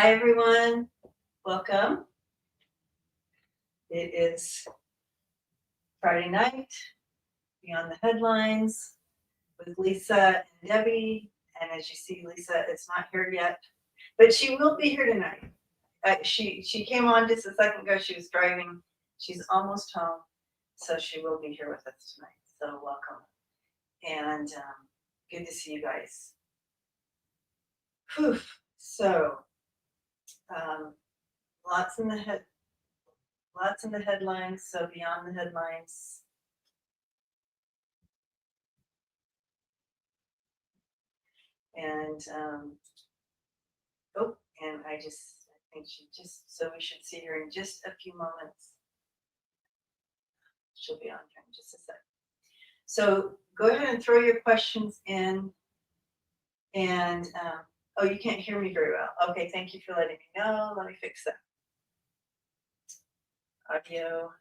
Hi, everyone. Welcome. It is Friday night, Beyond the Headlines with Lisa and Debbie. And as you see, Lisa is not here yet, but she will be here tonight. She came on just a second ago. She was driving. She's almost home, so she will be here with us tonight. So welcome, and good to see you guys. Whew. So um, lots in the headlines. So beyond the headlines. And and I think so we should see her in just a few moments. She'll be on here in just a sec. So go ahead and throw your questions in. And oh, you can't hear me very well. Okay, thank you for letting me know. Let me fix that. Audio.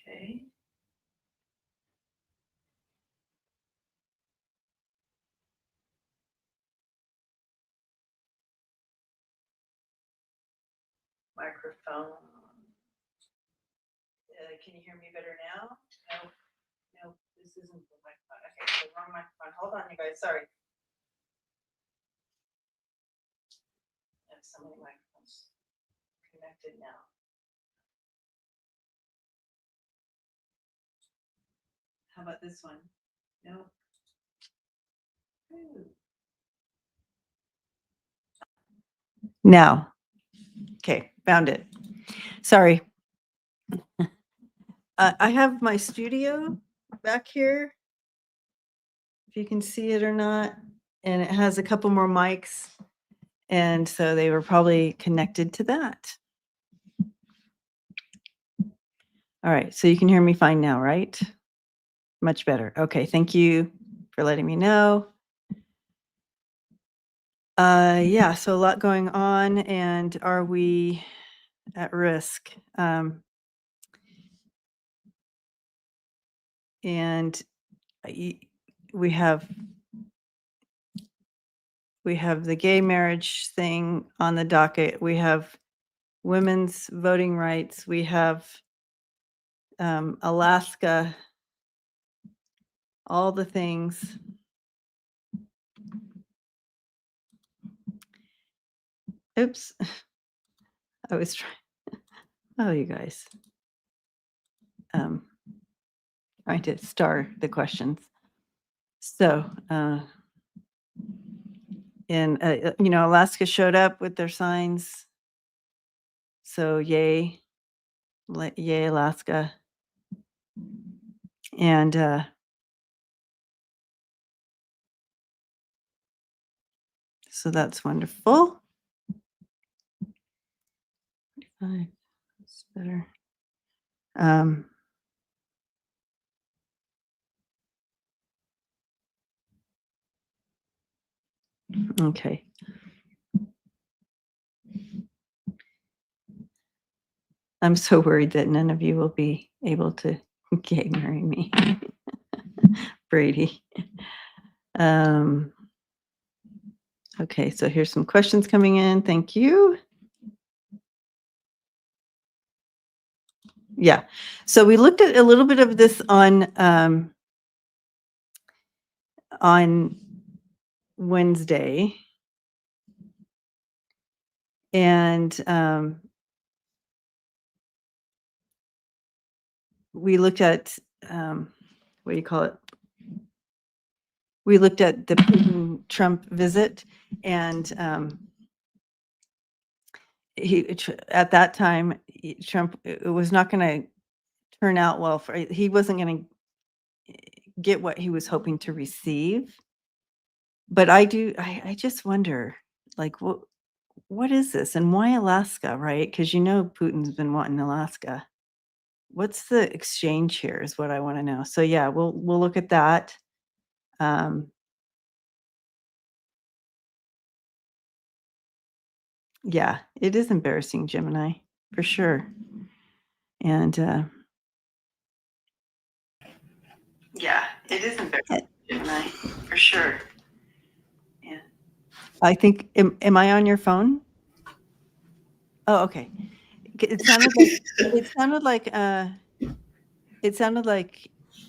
Okay. Microphone. Can you hear me better now? No, this isn't the microphone. Okay, so wrong microphone. Hold on, you guys. Sorry. I have so many microphones connected now. How about this one? No. Ooh. Now. Okay, found it. Sorry. I have my studio back here, if you can see it or not, and it has a couple more mics, and so they were probably connected to that. All right, so you can hear me fine now, right? Much better. Okay, thank you for letting me know. Yeah, so a lot going on, and are we at risk? And we have the gay marriage thing on the docket. We have women's voting rights. We have Alaska, all the things. Oops. I was trying. Oh, you guys. Trying to star the questions. So, Alaska showed up with their signs. So yay, Alaska. And so that's wonderful. That's better. Okay. I'm so worried that none of you will be able to gay marry me. Brady. Okay, so here's some questions coming in. Thank you. Yeah, so we looked at a little bit of this on Wednesday, and we looked at what do you call it? We looked at the Putin-Trump visit, and at that time, Trump, it was not going to turn out well he wasn't going to get what he was hoping to receive. But I just wonder, like, what is this, and why Alaska, right? Because Putin's been wanting Alaska. What's the exchange here is what I want to know. So yeah, we'll look at that. Yeah, it is embarrassing, Gemini, for sure. And yeah, it is embarrassing, Gemini, for sure. Yeah. I think, am I on your phone? Oh, okay. It sounded like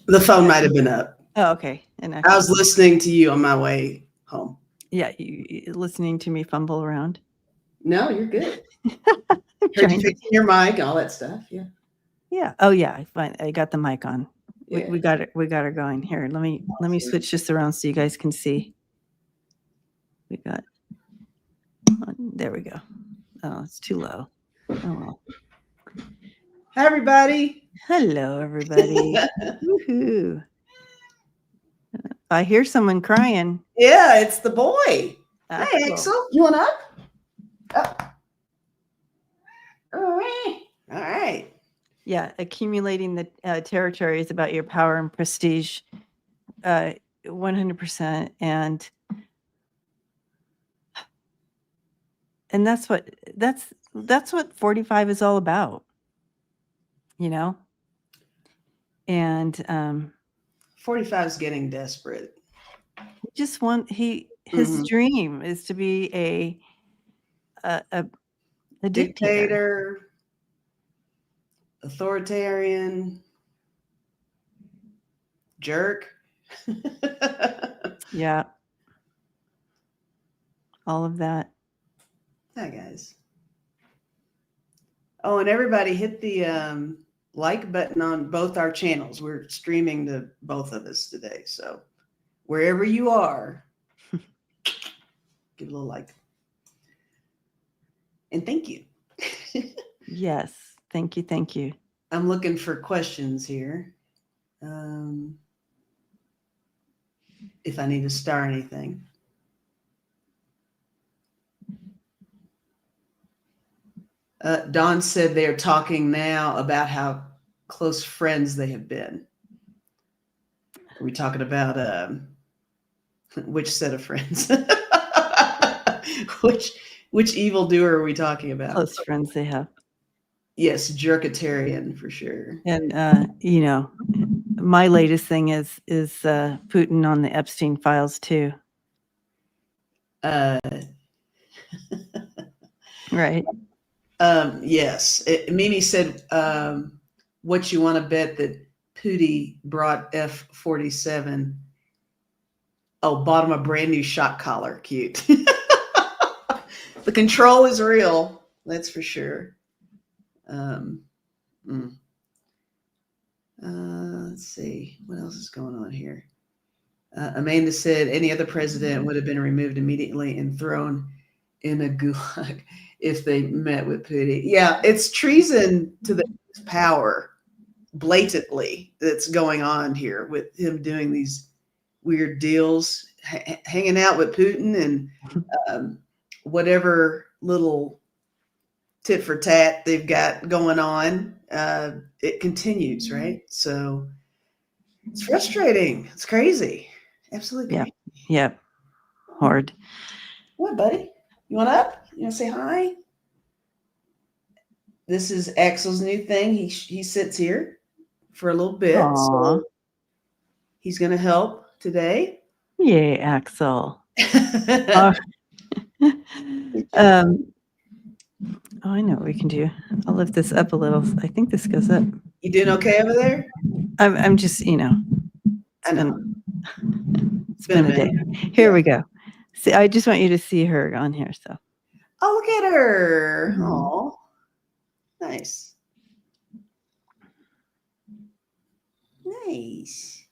The phone might have been up. Oh, okay. And I was listening to you on my way home. Yeah, you listening to me fumble around. No, you're good. Heard you fixing your mic, all that stuff. Yeah. Yeah. Oh yeah. I got the mic on. Yeah. We got it. We got her going. Here, let me switch this around so you guys can see. We got. There we go. Oh, it's too low. Oh well. Hi everybody. Hello everybody. Woohoo. I hear someone crying. Yeah, it's the boy. Axel. Hey Axel, you want up? Up. All right. Yeah, accumulating the territory is about your power and prestige, 100%, and that's what 45 is all about, you know. And 45 is getting desperate. Just his dream is to be a dictator, authoritarian, jerk. Yeah. All of that. Hi guys. Oh, and everybody hit the like button on both our channels. We're streaming to both of us today. So wherever you are, give a little like. And thank you. Yes. Thank you. Thank you. I'm looking for questions here. If I need to star anything. Dawn said they're talking now about how close friends they have been. Are we talking about which set of friends? which evildoer are we talking about? Close friends they have. Yes, jerkatarian for sure. And my latest thing is Putin on the Epstein files too. Right. Yes. Mimi said, what you want to bet that Putin brought F-47? Oh, bought him a brand new shock collar. Cute. The control is real. That's for sure. Let's see. What else is going on here? Amanda said any other president would have been removed immediately and thrown in a gulag if they met with Putin. Yeah, it's treason to the power blatantly that's going on here with him doing these weird deals, hanging out with Putin and whatever little tit for tat they've got going on. It continues, right? So it's frustrating. It's crazy. Absolutely crazy. Yep. Hard. What, buddy? You want up? You want to say hi? This is Axel's new thing. He sits here for a little bit. Aww. So he's going to help today. Yay, Axel. Oh, I know what we can do. I'll lift this up a little. I think this goes up. You doing okay over there? I'm just, I know. It's been a day. Here we go. See, I just want you to see her on here. So. Oh, look at her. Oh, nice. Nice.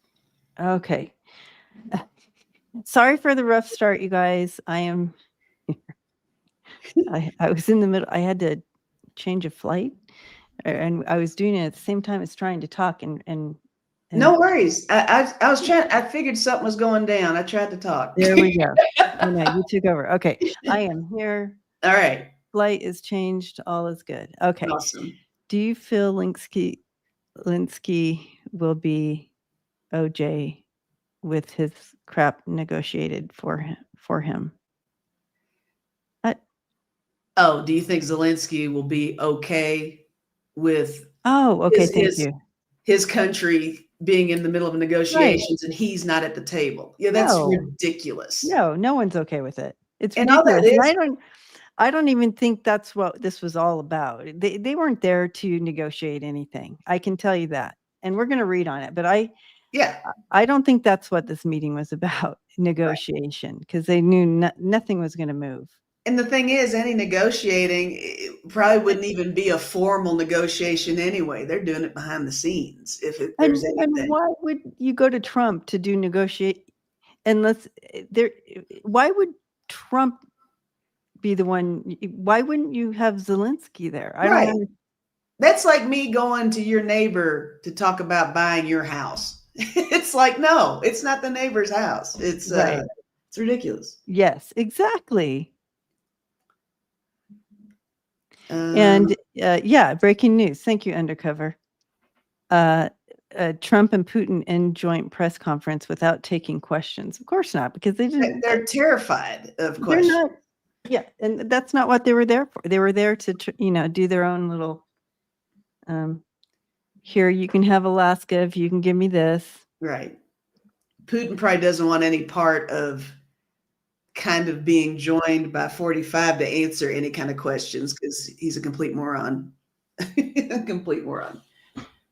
Okay. Sorry for the rough start, you guys. I was in the middle. I had to change a flight, and I was doing it at the same time as trying to talk. And no worries. I was trying. I figured something was going down. I tried to talk. There we go. You took over. Okay, I am here. All right. Flight is changed. All is good. Okay. Awesome. Do you feel Linsky will be OJ with his crap negotiated for him? Oh, do you think Zelensky will be okay with Oh, okay. his Thank his you. his country being in the middle of Right. negotiations and he's not at the table? Yeah, that's No, ridiculous. no one's okay with it. It's And all that ridiculous. And is, I don't even think that's what this was all about. They weren't there to negotiate anything. I can tell you that. And we're going to read on it, but yeah, I don't think that's what this meeting was about, right. negotiation, because they knew nothing was going to move. And the thing is, any negotiating probably wouldn't even be a formal negotiation anyway. They're doing it behind the scenes if there's And anything. why would you go to Trump to do negotiate? And why would Trump be the one? Why wouldn't you have Zelensky there? I don't Right. understand. That's like me going to your neighbor to talk about buying your house. It's like, no, it's not the neighbor's house. It's Right. it's ridiculous. Yes, exactly. And yeah, breaking news. Thank you, Undercover. Trump and Putin in joint press conference without taking questions. Of course not, because they didn't. They're terrified of They're questions. not. Yeah, and that's not what they were there for. They were there to, do their own little. Here, you can have Alaska if you can give me this. Right. Putin probably doesn't want any part of kind of being joined by 45 to answer any kind of questions because he's a complete moron. A complete moron.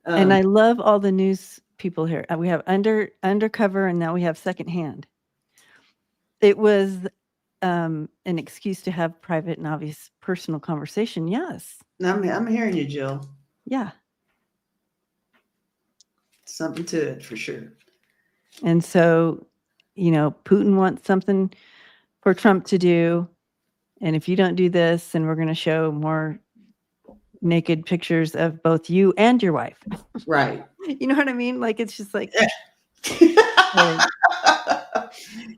And I love all the news people here. We have undercover, and now we have secondhand. It was an excuse to have private and obvious personal conversation. Yes. I'm hearing you, Jill. Yeah. Something to it for sure. And so, Putin wants something for Trump to do. And if you don't do this, then we're going to show more naked pictures of both you and your wife. Right. You know what I mean? Like, it's just like,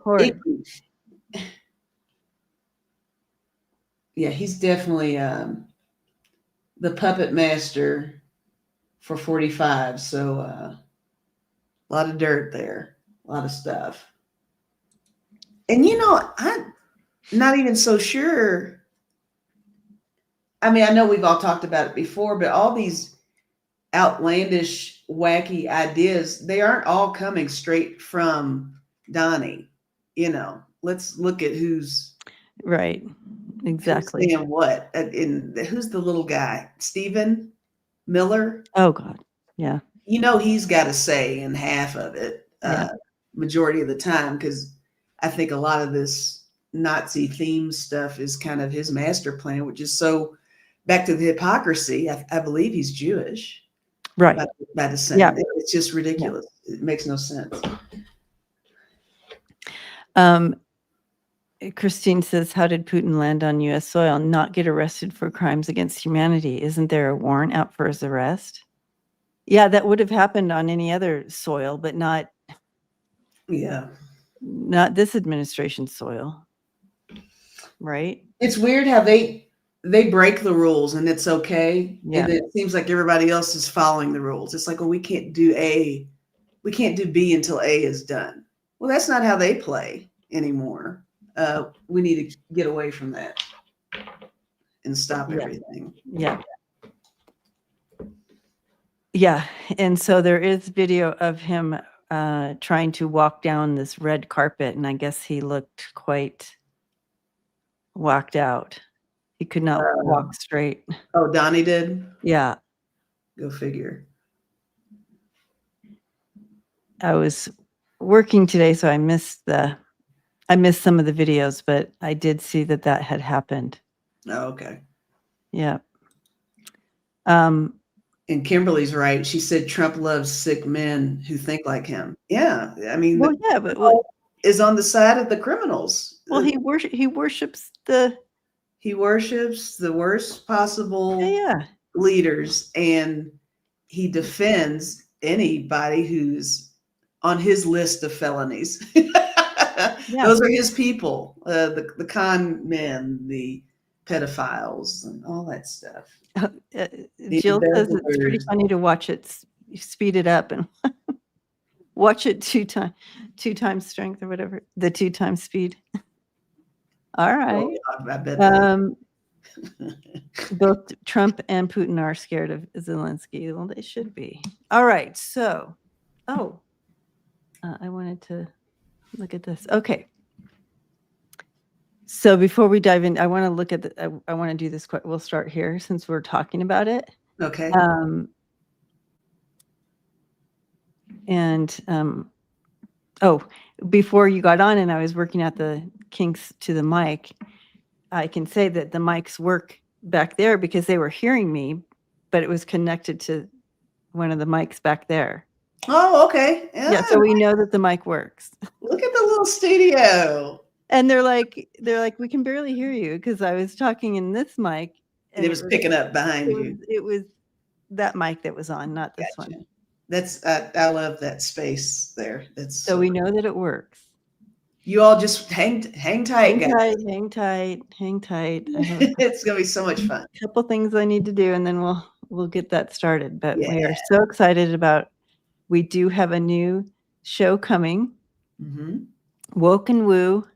horrid. Yeah, he's definitely the puppet master for 45. So a lot of dirt there, a lot of stuff. And I'm not even so sure. I mean, I know we've all talked about it before, but all these outlandish, wacky ideas, they aren't all coming straight from Donnie. Let's look at who's right. Exactly. Who's saying what? Who's the little guy? Stephen Miller? Oh, God. Yeah. He's got a say in half of it, Yeah. majority of the time, because I think a lot of this Nazi theme stuff is kind of his master plan, which is so back to the hypocrisy. I believe he's Jewish. Right. By descent. Yeah. It's just ridiculous. Yeah. It makes no sense. Christine says, how did Putin land on U.S. soil and not get arrested for crimes against humanity? Isn't there a warrant out for his arrest? Yeah, that would have happened on any other soil, but not this administration's soil. Right? It's weird how they break the rules and it's okay. Yeah. And it seems like everybody else is following the rules. It's like, well, we can't do A. We can't do B until A is done. Well, that's not how they play anymore. We need to get away from that and stop everything. Yeah. Yeah. And so there is video of him trying to walk down this red carpet, and I guess he looked quite whacked out. He could not walk straight. Oh, Donnie did? Yeah. Go figure. I was working today, so I missed some of the videos, but I did see that had happened. Oh, okay. Yeah. And Kimberly's right. She said Trump loves sick men who think like him. Yeah. I mean, well, yeah, but is on the side of the criminals. Well, he worships the worst possible leaders, and he defends anybody who's on his list of felonies. Those are his people, the con men, the pedophiles, and all that stuff. Jill says it's pretty funny to watch it, speed it up and watch it two times strength or whatever, the 2 times speed. All right. I bet Both Trump and Putin are scared of Zelensky. Well, they should be. All right. So, I wanted to look at this. Okay. So before we dive in, I want to look at I want to do this quick. We'll start here since we're talking about it. Okay. Before you got on and I was working at the kinks to the mic, I can say that the mics work back there because they were hearing me, but it was connected to one of the mics back there. Oh, okay. Yeah, so we know that the mic works. Look at the little studio. And they're like, we can barely hear you because I was talking in this mic. And it was picking up behind you. It was that mic that was on, not this one. That's I love that space there. That's so we know that it works. You all just hang tight, guys. Hang tight. It's gonna be so much fun. A couple things I need to do, and then we'll get that started. But we are so excited about. We do have a new show coming. Mm-hmm. Woke and Woo.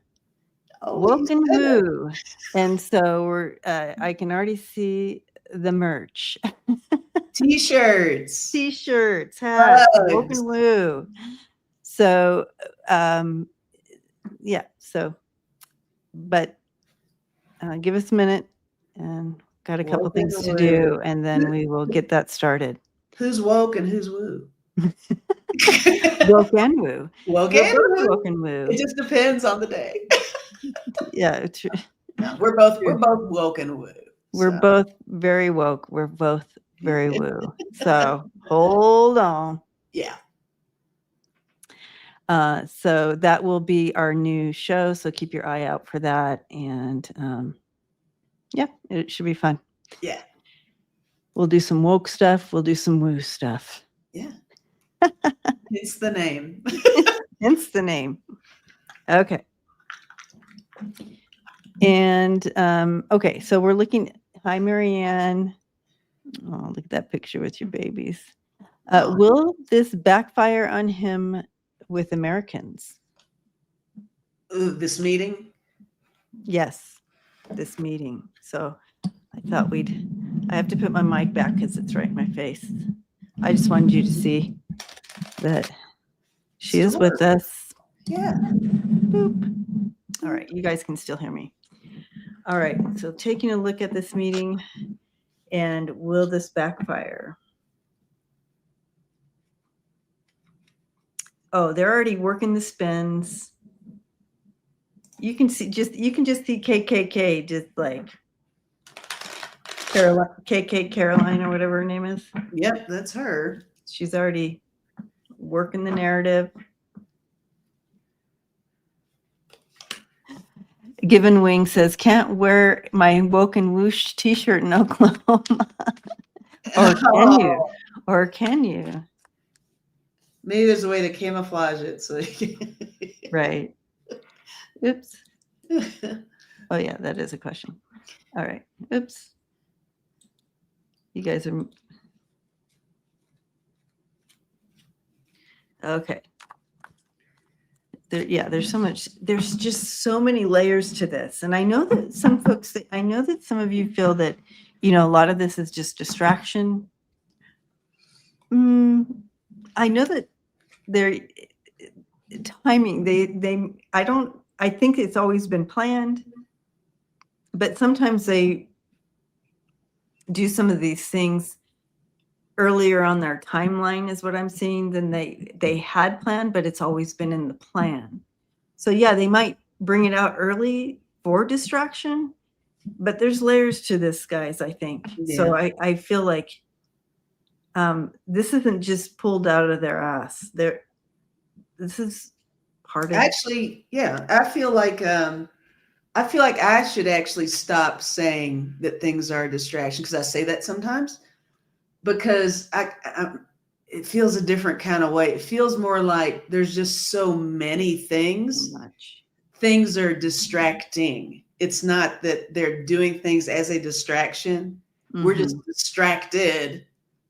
Oh, Woke and Woo. And so we're. I can already see the merch. T-shirts, hats, Woke and Woo. So, yeah. So, but give us a minute, and got a couple things to do, and then we will get that started. Who's woke and who's woo? Woke and woo. Woke and woo. It just depends on the day. Yeah, true. No, we're both woke and woo. We're both very woke. We're both very woo. So hold on. Yeah. So that will be our new show. So keep your eye out for that. And yeah, it should be fun. Yeah. We'll do some woke stuff. We'll do some woo stuff. Yeah. It's the name. Hence the name. Okay. And okay, so we're looking. Hi, Marianne. Oh, look at that picture with your babies. Will this backfire on him with Americans? This meeting? Yes, this meeting. So I thought I have to put my mic back because it's right in my face. I just wanted you to see that she is with us. Yeah. Boop. All right, you guys can still hear me. All right, so taking a look at this meeting, and will this backfire? Oh, they're already working the spins. You can just see KKK just like Caroline or whatever her name is. Yep, that's her. She's already working the narrative. Given Wing says, can't wear my woke and whoosh t-shirt in Oklahoma. Or can you? Maybe there's a way to camouflage it. So Right. Oops. Oh yeah, that is a question. All right. Oops. You guys are okay. There's so much. There's just so many layers to this, and I know that some folks. I know that some of you feel that, a lot of this is just distraction. I know that they're timing. I think it's always been planned, but sometimes they do some of these things earlier on their timeline is what I'm seeing than they had planned, but it's always been in the plan. So yeah, they might bring it out early for distraction, but there's layers to this, guys, I think. Yeah. So I feel like this isn't just pulled out of their ass. This is part of actually, yeah. I feel like I should actually stop saying that things are a distraction, because I say that sometimes. Because it feels a different kind of way. It feels more like there's just so many things. So much. Things are distracting. It's not that they're doing things as a distraction. Mm-hmm. We're just distracted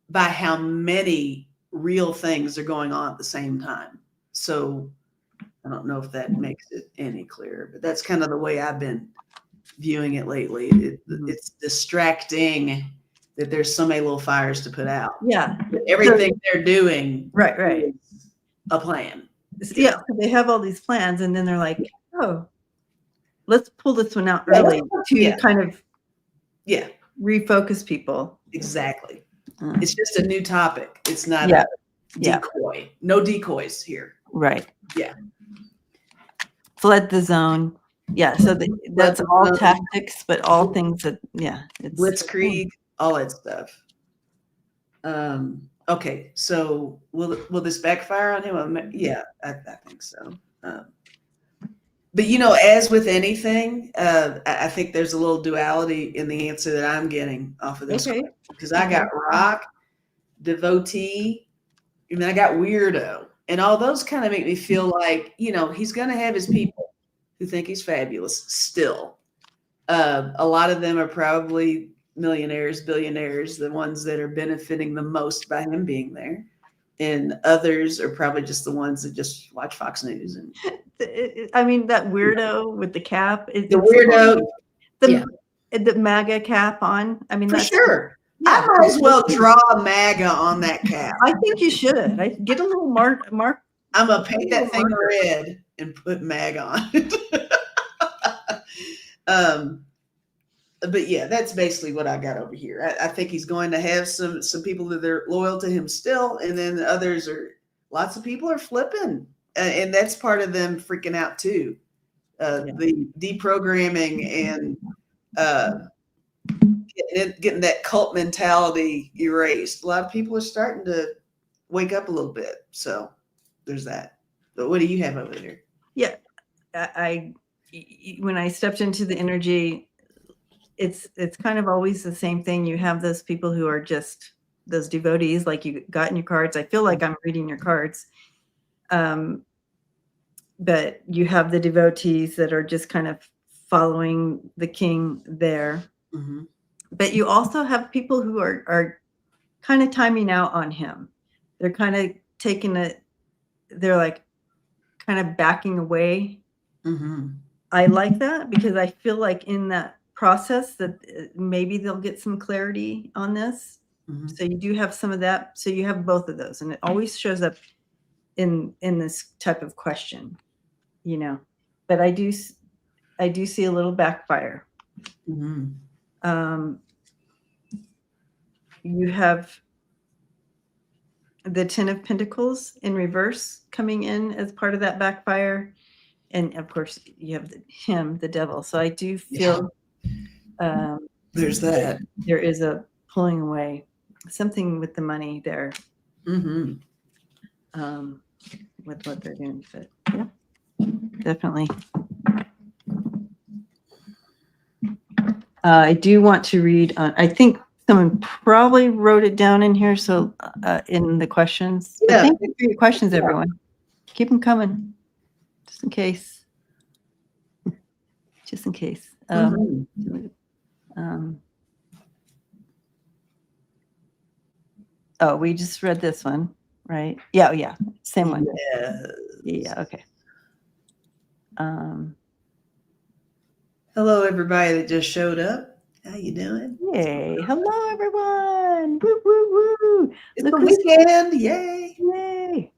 by how many real things are going on at the same time. So I don't know if that makes it any clearer, but that's kind of the way I've been viewing it lately. Mhm. It's distracting that there's so many little fires to put out. Yeah. But everything they're doing Right. is a plan. Yeah. So they have all these plans, and then they're like, oh, let's pull this one out Yeah, early to yeah. kind of Yeah, refocus people. exactly. Uh, It's just a new topic. It's not Yeah, a yeah. decoy. No decoys here. Right. Yeah. Flood the zone. Yeah. So that's the all zone. tactics, but all things that, it's Blitzkrieg, all that stuff. Okay, so will this backfire on him? Yeah, I think so. But as with anything, I think there's a little duality in the answer that I'm getting off of this, Okay. because I got rock, devotee, and then I got weirdo, and all those kind of make me feel like he's going to have his people who think he's fabulous still. A lot of them are probably millionaires, billionaires, the ones that are benefiting the most by him being there. And others are probably just the ones that just watch Fox News. And I mean, that weirdo with the cap. the weirdo, the MAGA cap on. I mean, for that's sure. Yeah, I might as well draw a MAGA on that cap. I think you should. Get a little mark. I'm going to paint that thing red and put MAGA on it. But yeah, that's basically what I got over here. I think he's going to have some people that are loyal to him still, and then others lots of people are flipping, and that's part of them freaking out too. The deprogramming and getting that cult mentality erased. A lot of people are starting to wake up a little bit. So there's that. But what do you have over there? Yeah, when I stepped into the energy, it's kind of always the same thing. You have those people who are just those devotees, like you got in your cards. I feel like I'm reading your cards. But you have the devotees that are just kind of following the king there. Mm-hmm. But you also have people who are kind of timing out on him. They're kind of they're like kind of backing away. Mm-hmm. I like that because I feel like in that process that maybe they'll get some clarity on this. Mm-hmm. So you do have some of that. So you have both of those, and it always shows up in this type of question, but I do see a little backfire. Mm-hmm. You have the 10 of Pentacles in reverse coming in as part of that backfire. And of course you have the devil. So I do feel there's that. There is a pulling away, something with the money there. Mm-hmm. With what they're doing. But yeah, definitely. I do want to read on, I think someone probably wrote it down in here. So in the questions, but thank you for your questions, everyone. Keep them coming just in case. Just in case. Oh, we just read this one, right? Yeah. Same one. Yeah, okay. Hello, everybody that just showed up. How you doing? Yay. Hello, everyone. Woo, woo, woo. It's the weekend. Yay.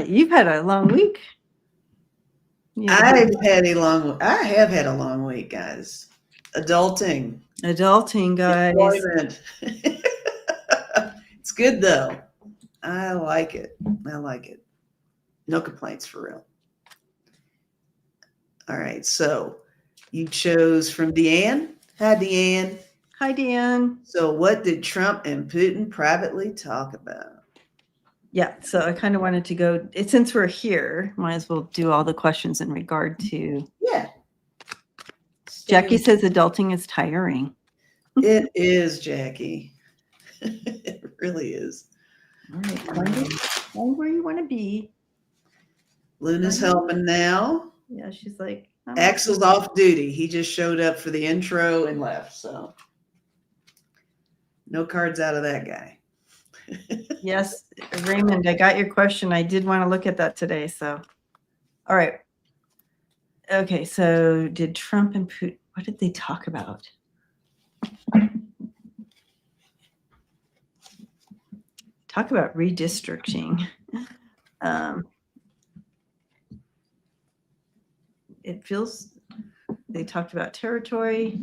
You've had a long week. I have had a long week, guys. Adulting, guys. Employment. It's good though. I like it. No complaints for real. All right, so you chose from Deanne. Hi, Deanne. Hi, Deanne. So what did Trump and Putin privately talk about? Yeah, so I kind of wanted to go, since we're here, might as well do all the questions in regard to. Yeah. Jackie says adulting is tiring. It is, Jackie. It really is. All right, find where you want to be. Luna's helping now. Yeah, she's like. Axel's off duty. He just showed up for the intro and left. So no cards out of that guy. Yes, Raymond, I got your question. I did want to look at that today. So, all right. Okay, so did Trump and Putin, what did they talk about? Talk about redistricting. It feels they talked about territory.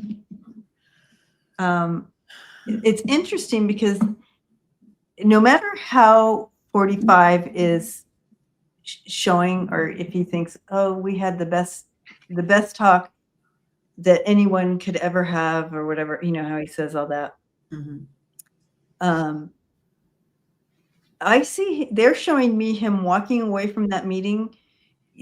It's interesting because no matter how 45 is showing, or if he thinks, oh, we had the best talk that anyone could ever have, or whatever, you know how he says all that. I see they're showing me him walking away from that meeting.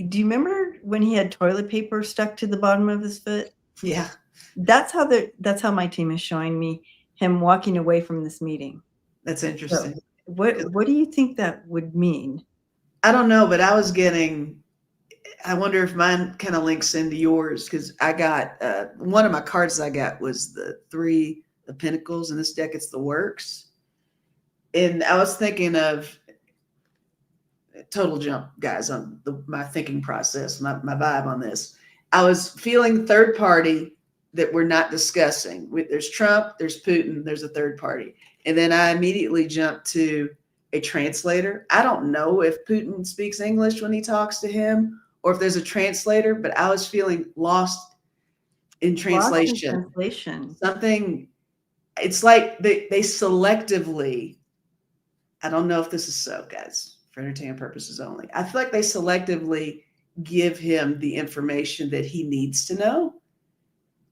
Do you remember when he had toilet paper stuck to the bottom of his foot? Yeah. That's how my team is showing me him walking away from this meeting. That's interesting. So what do you think that would mean? I don't know, but I wonder if mine kind of links into yours, because I got one of my cards I got was the 3 of Pentacles. In this deck, it's the Works. And I was thinking of total jump, guys, on my thinking process, my vibe on this. I was feeling third party that we're not discussing. There's Trump, there's Putin, there's a third party. And then I immediately jumped to a translator. I don't know if Putin speaks English when he talks to him, or if there's a translator, but I was feeling lost in translation. Something, it's like they selectively, I don't know if this is so, guys, for entertainment purposes only. I feel like they selectively give him the information that he needs to know.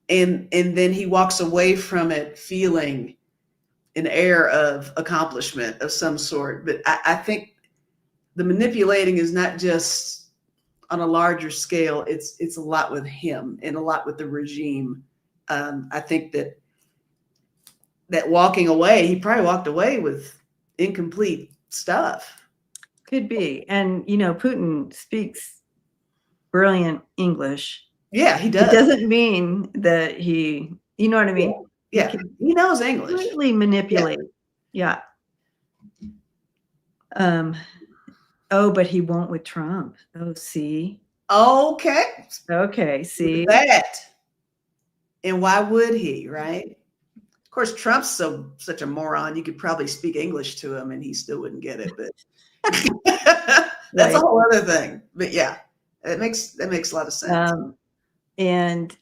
And then he walks away from it feeling an air of accomplishment of some sort. But I think the manipulating is not just on a larger scale. It's a lot with him and a lot with the regime. I think that walking away, he probably walked away with incomplete stuff. Could be. And, Putin speaks brilliant English. Yeah, he does. It doesn't mean that you know what I mean? Yeah, he knows English. Completely manipulate. Yeah. But he won't with Trump. Oh, see? Okay. See? That. And why would he, right? Of course, Trump's such a moron, you could probably speak English to him and he still wouldn't get it. But that's a whole other thing. But yeah, that makes a lot of sense. And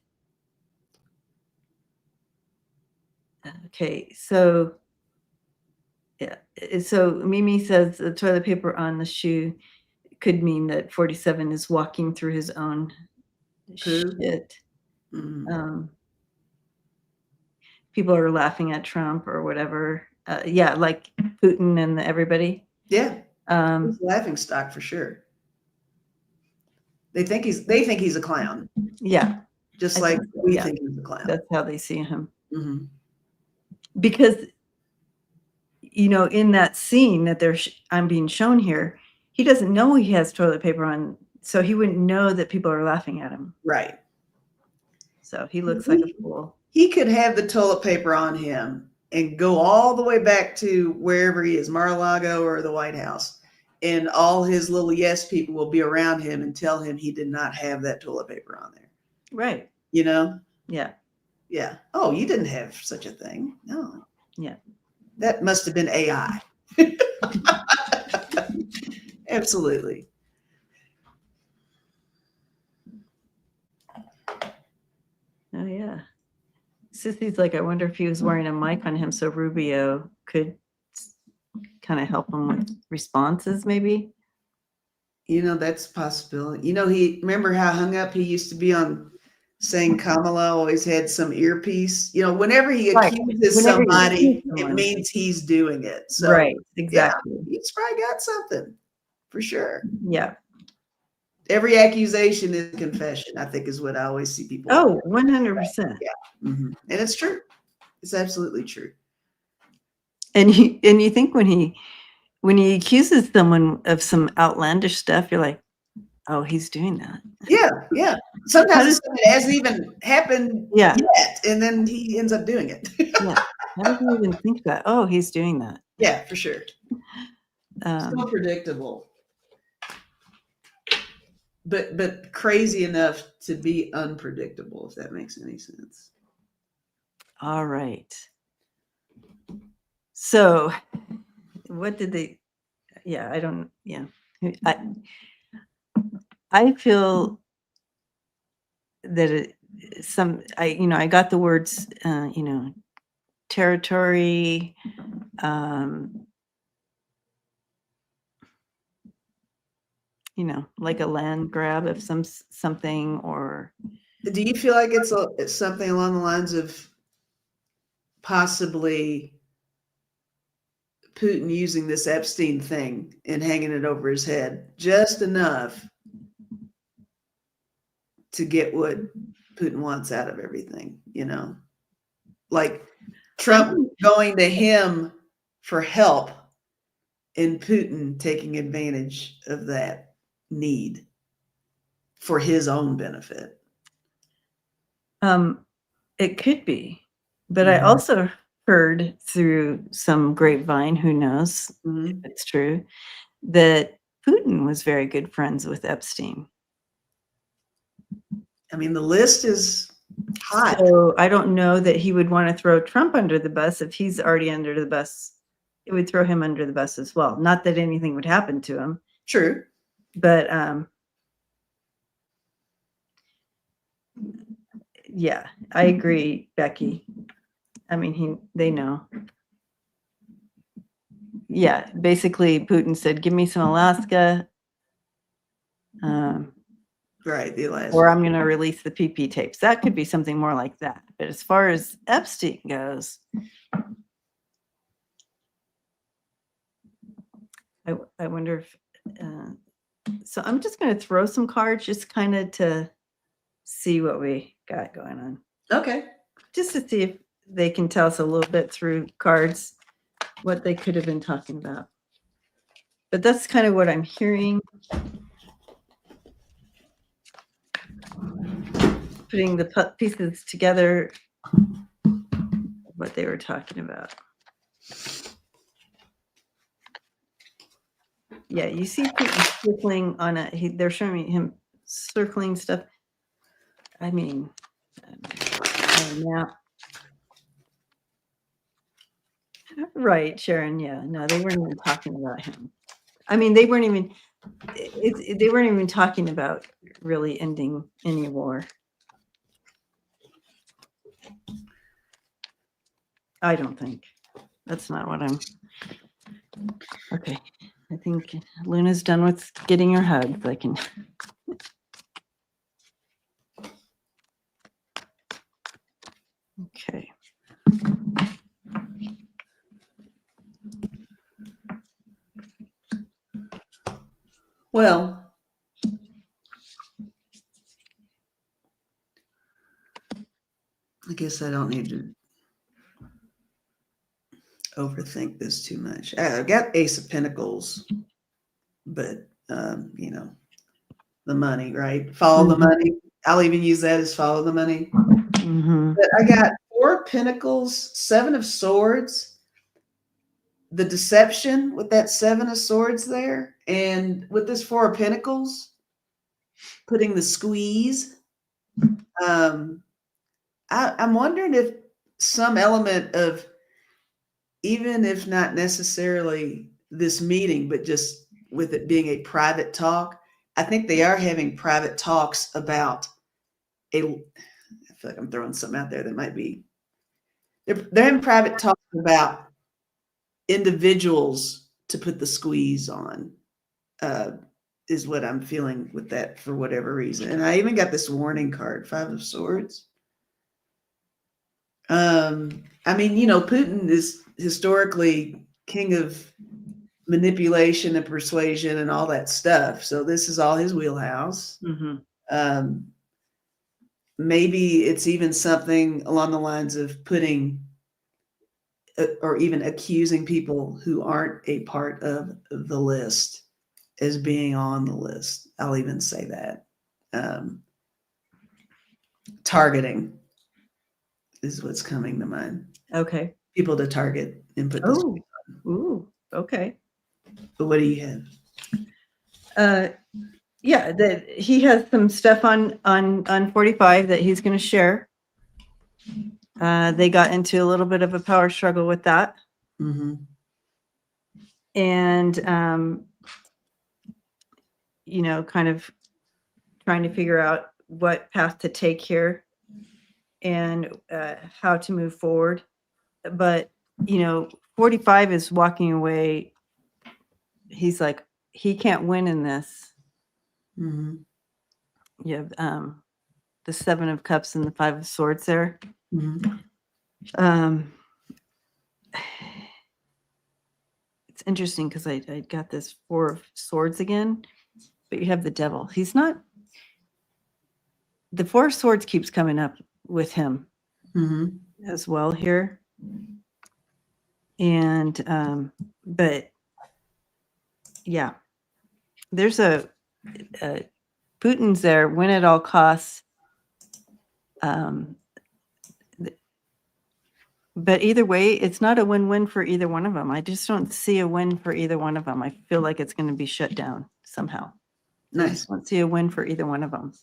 okay, so yeah, so Mimi says the toilet paper on the shoe could mean that 47 is walking through his own shit. People are laughing at Trump or whatever. Like Putin and everybody. Yeah, he's laughing stock for sure. They think he's a clown. Yeah, just like we think he's a clown. That's how they see him. Because in that scene that I'm being shown here, he doesn't know he has toilet paper on, so he wouldn't know that people are laughing at him. Right. So he looks like a fool. He could have the toilet paper on him and go all the way back to wherever he is, Mar-a-Lago or the White House, and all his little yes people will be around him and tell him he did not have that toilet paper on there. Right. Yeah. Yeah. Oh, you didn't have such a thing. No. Yeah. That must have been AI. Absolutely. Oh, yeah. Sissy's like, I wonder if he was wearing a mic on him so Rubio could kind of help him with responses, maybe. That's a possibility. Remember how hung up he used to be on saying Kamala always had some earpiece. Whenever he accuses somebody, it means he's doing it. So, right, exactly. Yeah, he's probably got something for sure. Yeah. Every accusation is a confession, I think, is what I always see people. Oh, 100%. Yeah. And it's true. It's absolutely true. And you think when he accuses someone of some outlandish stuff, you're like, oh, he's doing that. Yeah. Sometimes it hasn't even happened yet, and then he ends up doing it. Yeah. How does he even think that? Oh, he's doing that. Yeah, for sure. So predictable. but crazy enough to be unpredictable, if that makes any sense. All right. So what did they, yeah, I don't, yeah. I feel that I got the words, territory, like a land grab of something, or Do you feel like it's something along the lines of possibly Putin using this Epstein thing and hanging it over his head just enough to get what Putin wants out of everything, like Trump going to him for help and Putin taking advantage of that need for his own benefit. It could be, but I also heard through some grapevine, who knows if it's true, that Putin was very good friends with Epstein. I mean, the list is hot. So I don't know that he would want to throw Trump under the bus. If he's already under the bus, it would throw him under the bus as well. Not that anything would happen to him. True. But yeah, I agree, Becky. I mean, they know. Yeah, basically Putin said, give me some Alaska. Right, the Alaska. Or I'm going to release the PP tapes. That could be something more like that. But as far as Epstein goes, I wonder if, so I'm just going to throw some cards just kind of to see what we got going on. Okay. Just to see if they can tell us a little bit through cards what they could have been talking about. But that's kind of what I'm hearing. Putting the pieces together, what they were talking about. Yeah, you see Putin circling on they're showing me him circling stuff. I mean, now. Right, Sharon, yeah. No, they weren't even talking about him. I mean, they weren't even talking about really ending any war. I don't think. That's not what I'm. Okay. I think Luna's done with getting her hugs. I can. Okay. Well, I guess I don't need to overthink this too much. I've got Ace of Pentacles, but the money, right? Follow the money. I'll even use that as follow the money. But I got 4 Pentacles, 7 of Swords, the deception with that 7 of Swords there, and with this 4 of Pentacles, putting the squeeze. I'm wondering if some element of, even if not necessarily this meeting, but just with it being a private talk, I think they are having private talks about I feel like I'm throwing something out there that might be, they're having private talks about individuals to put the squeeze on, is what I'm feeling with that for whatever reason. And I even got this warning card, 5 of Swords. I mean, Putin is historically king of manipulation and persuasion and all that stuff. So this is all his wheelhouse. Maybe it's even something along the lines of putting or even accusing people who aren't a part of the list as being on the list. I'll even say that. Targeting is what's coming to mind. Okay. People to target and put this. Ooh, okay. But what do you have? Yeah, that he has some stuff on 45 that he's going to share. They got into a little bit of a power struggle with that, Mm-hmm. and kind of trying to figure out what path to take here and how to move forward. But 45 is walking away. He's like, he can't win in this. Mm-hmm. You have the 7 of Cups and the 5 of Swords there. Mm-hmm. It's interesting because I got this 4 of Swords again, but you have the Devil. He's not. The 4 of Swords keeps coming up with him as well here, and but yeah, there's a Putin's there, win at all costs. But either way, it's not a win-win for either one of them. I just don't see a win for either one of them. I feel like it's going to be shut down somehow. I Nice. just don't see a win for either one of them.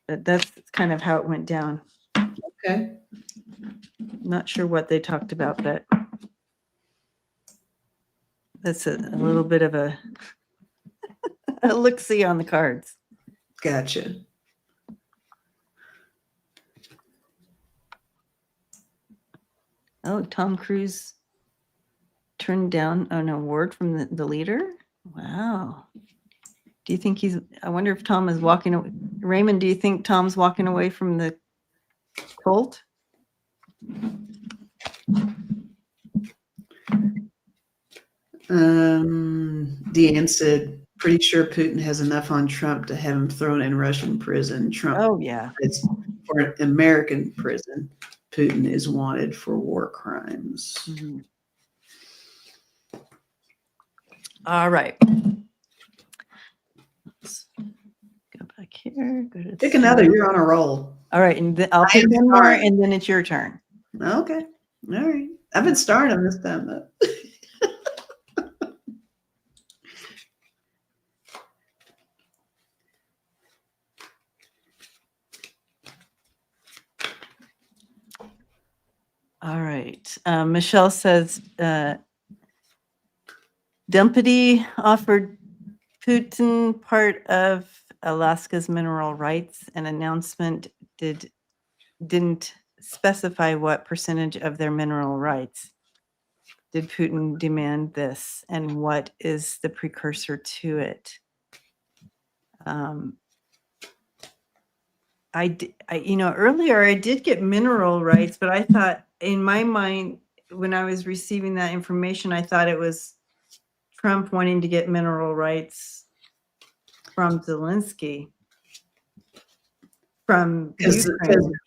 But that's kind of how it went down. Okay. Not sure what they talked about, but that's a little bit of a look-see on the cards. Gotcha. Oh, Tom Cruise turned down an award from the leader? Wow. Do you think I wonder if Tom is walking away. Raymond, do you think Tom's walking away from the cult? Deanne said, pretty sure Putin has enough on Trump to have him thrown in Russian prison. Trump, Oh, yeah. it's for an American prison. Putin is wanted for war crimes. Mm-hmm. All right. Let's go back here. Go to Pick another. You're on a roll. All right, and I'll pick one more, and then it's your turn. Okay. All right. I've been starring them this time, though. All right. Michelle says, Dumpity offered Putin part of Alaska's mineral rights. An announcement didn't specify what percentage of their mineral rights. Did Putin demand this, and what is the precursor to it? Earlier I did get mineral rights, but I thought in my mind when I was receiving that information, I thought it was Trump wanting to get mineral rights from Zelensky. From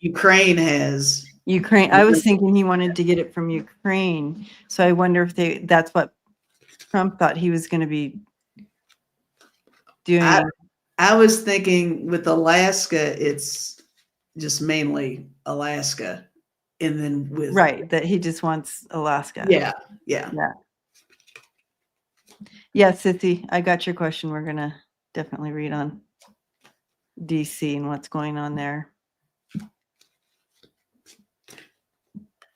Ukraine has. Ukraine. I was thinking he wanted to get it from Ukraine. So I wonder if that's what Trump thought he was going to be doing. I was thinking with Alaska, it's just mainly Alaska. And then with. Right. That he just wants Alaska. Yeah. Yeah, Sissy, I got your question. We're going to definitely read on DC and what's going on there.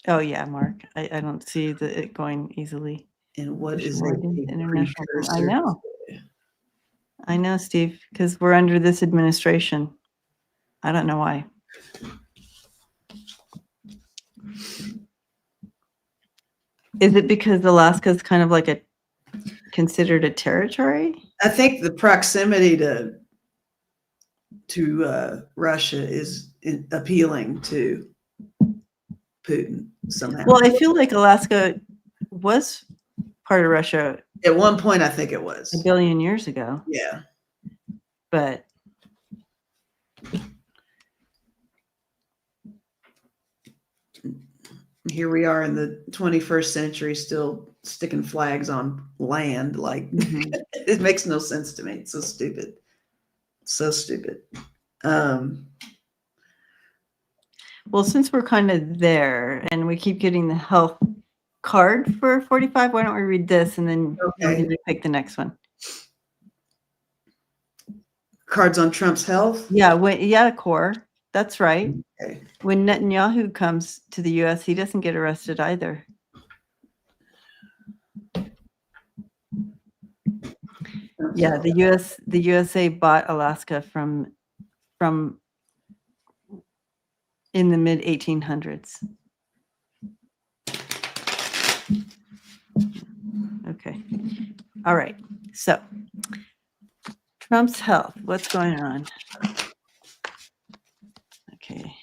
Oh, yeah, Mark. I don't see it going easily. And what is international? I know, Steve, because we're under this administration. I don't know why. Is it because Alaska is kind of like considered a territory? I think the proximity to Russia is appealing to Putin somehow. Well, I feel like Alaska was part of Russia at one point. I think it was 1 billion years ago. Yeah, but here we are in the 21st century, still sticking flags on land. Like it makes no sense to me. It's so stupid. So stupid. Well, since we're kind of there and we keep getting the health card for 45, why don't we read this and then we pick the next one? Cards on Trump's health. Yeah, core. That's right. Okay. When Netanyahu comes to the U.S., he doesn't get arrested either. Yeah, the USA bought Alaska from in the mid 1800s. Okay. All right. So Trump's health. What's going on? Okay.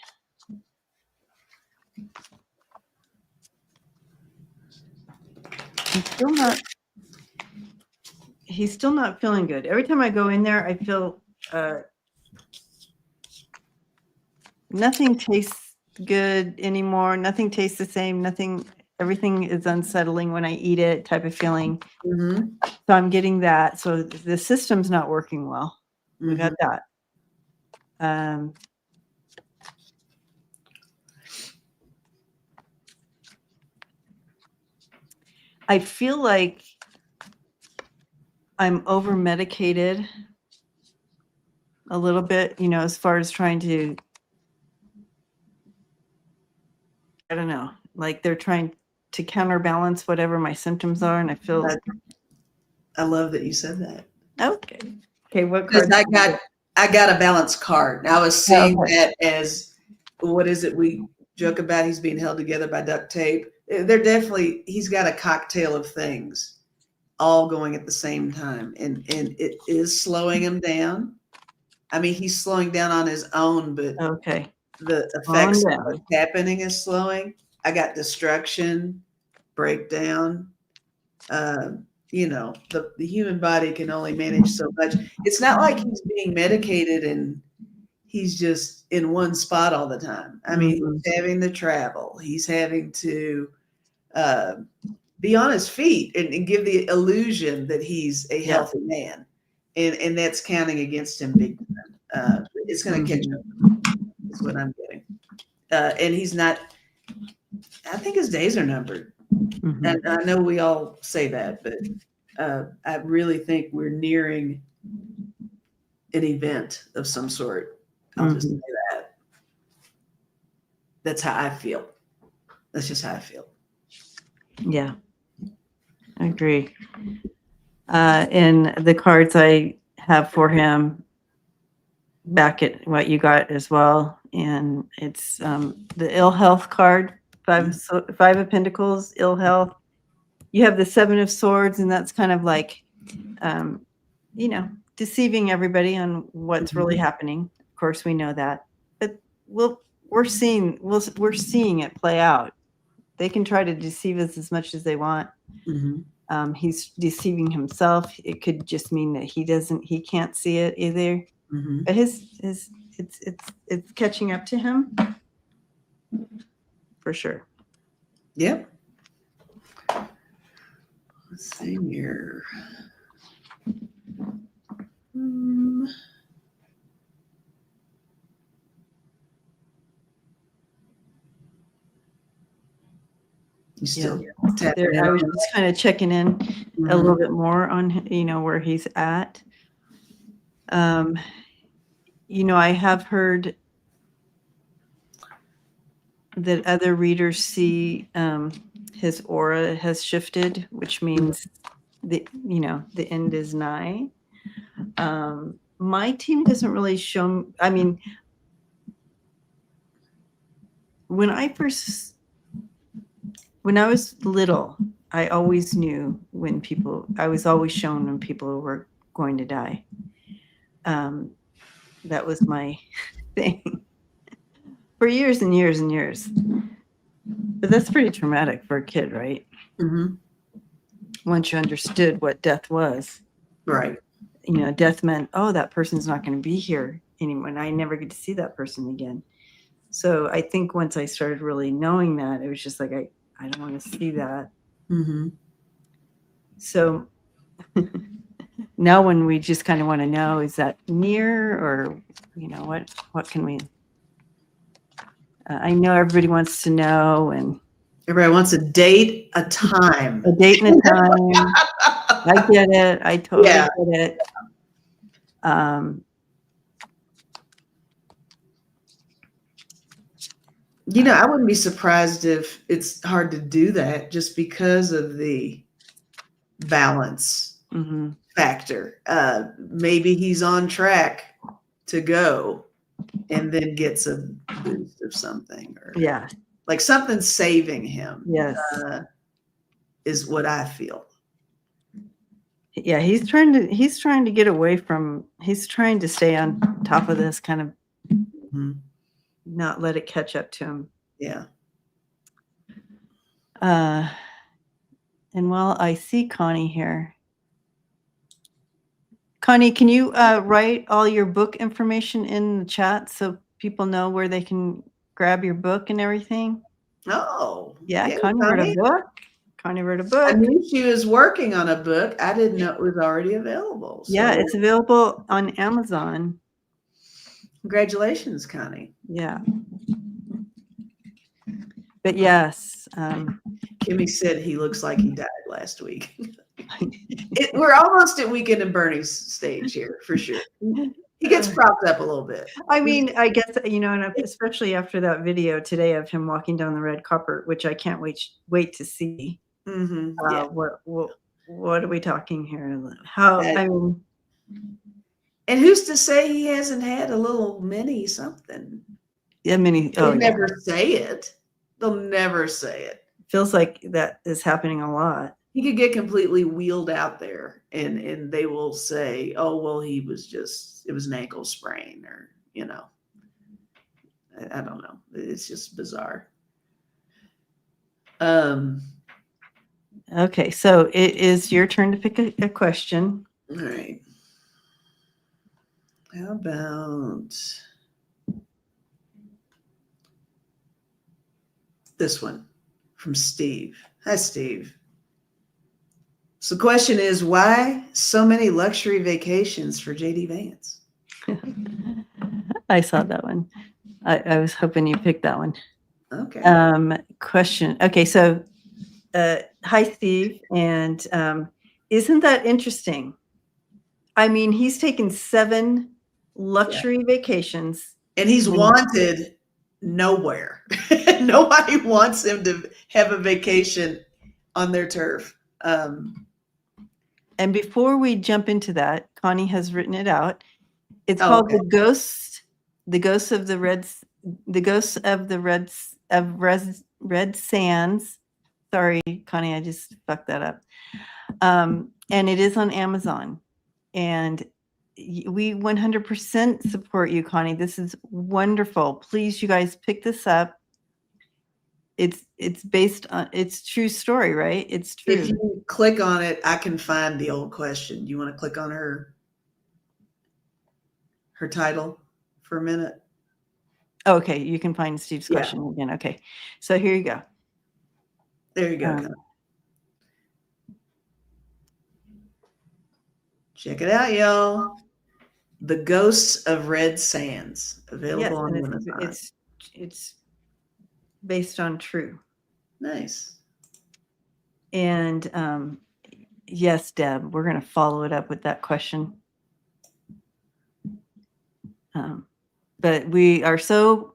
He's still not feeling good. Every time I go in there, I feel nothing tastes good anymore. Nothing tastes the same. Everything is unsettling when I eat it, type of feeling. Mm-hmm. So I'm getting that. So the system's not working well. We got that. I feel like I'm over medicated a little bit, as far as trying to, I don't know, like they're trying to counterbalance whatever my symptoms are. And I feel I love that you said that. okay. Okay, what Because card? I got a balanced card. I was seeing that as, what is it? We joke about he's being held together by duct tape. He's got a cocktail of things all going at the same time. And it is slowing him down. I mean, he's slowing down on his own, but Okay. the effects of what's happening is slowing. I got destruction, breakdown. The human body can only manage so much. It's not like he's being medicated and he's just in one spot all the time. I mean, he's having to travel. He's having to be on his feet and give the illusion that he's a healthy man. And that's counting against him big time. It's going to catch up, is what I'm getting. And he's not, I think his days are numbered. And I know we all say that, but I really think we're nearing an event of some sort. I'll just say that. That's how I feel. That's just how I feel. Yeah, I agree. In the cards I have for him, back at what you got as well, and it's the ill health card, five of Pentacles, ill health. You have the Seven of Swords, and that's kind of like, deceiving everybody on what's really happening. Of course, we know that, but we're seeing it play out. They can try to deceive us as much as they want. He's deceiving himself. It could just mean that he can't see it either. But it's catching up to him for sure. Yep. Let's see here. You still tapping in? I was just kind of checking in a little bit more on where he's at. I have heard that other readers see his aura has shifted, which means the end is nigh. My team doesn't really show. I mean, when I was little, I always knew I was always shown when people were going to die. That was my thing for years and years and years. But that's pretty traumatic for a kid, right? Once you understood what death was. Right. Death meant, oh, that person's not going to be here anymore, and I never get to see that person again. So I think once I started really knowing that, it was just like, I don't want to see that. So now when we just kind of want to know, is that near, or, what can we, I know everybody wants to know, and everybody wants a date, a time. A date and a time. I get it. I totally get it. I wouldn't be surprised if it's hard to do that just because of the balance Mhm. factor. Maybe he's on track to go and then gets a boost of something, or Yeah. like something's saving him, Yes. is what I feel. Yeah, he's trying to get away from, he's trying to stay on top of this, kind of Mhm. not let it catch up to him. Yeah. And while I see Connie here, Connie, can you write all your book information in the chat so people know where they can grab your book and everything? Oh, Yeah, yeah, Connie wrote a Connie. book. Connie wrote a I book. knew she was working on a book. I didn't know it was already available. So Yeah, it's available on Amazon. congratulations, Connie. Yeah. But yes, Kimmy said he looks like he died last week. We're almost at Weekend and Bernie's stage here, for sure. He gets propped up a little bit. I mean, I guess, and especially after that video today of him walking down the red carpet, which I can't wait to see. Mm-hmm. Yeah. What are we talking here? How, I mean, and who's to say he hasn't had a little mini something? They'll never say it. They'll never say it. Feels like that is happening a lot. He could get completely wheeled out there, and they will say, "Oh, well, it was an ankle sprain," or I don't know. It's just bizarre. Okay, so it is your turn to pick a question. All right. How about this one from Steve? Hi, Steve. So the question is, why so many luxury vacations for JD Vance? I saw that one. I was hoping you picked that one. Okay. Question. Okay, so hi, Steve. And isn't that interesting? I mean, he's taken 7 luxury vacations. And he's wanted nowhere. Nobody wants him to have a vacation on their turf. And before we jump into that, Connie has written it out. It's called okay. The Ghosts of the Red Sands. Sorry, Connie, I just fucked that up. And it is on Amazon. And we 100% support you, Connie. This is wonderful. Please, you guys, pick this up. It's based on, it's true story, right? It's true. If you click on it, I can find the old question. You want to click on her title for a minute? Okay, you can find Steve's question again. Okay, so here you go. There you go. Check it out, y'all. The Ghosts of Red Sands, available on Amazon. It's based on true. Nice. And yes, Deb, we're going to follow it up with that question. But we are so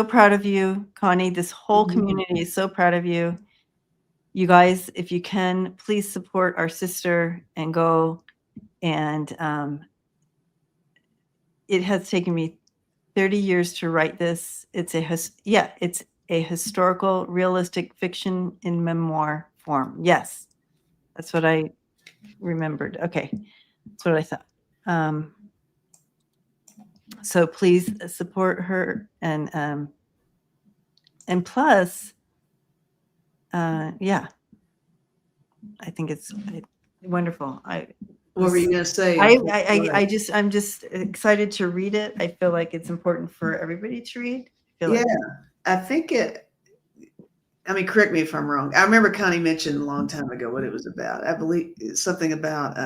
proud of you, Connie. This whole community is so proud of you. You guys, if you can, please support our sister and go. And it has taken me 30 years to write this. It's a historical, realistic fiction in memoir form. Yes, that's what I remembered. Okay, that's what I thought. So please support her, and plus, yeah, I think it's wonderful. What were you going to say? I'm just excited to read it. I feel like it's important for everybody to read. I think correct me if I'm wrong. I remember Connie mentioned a long time ago what it was about. I believe it's something about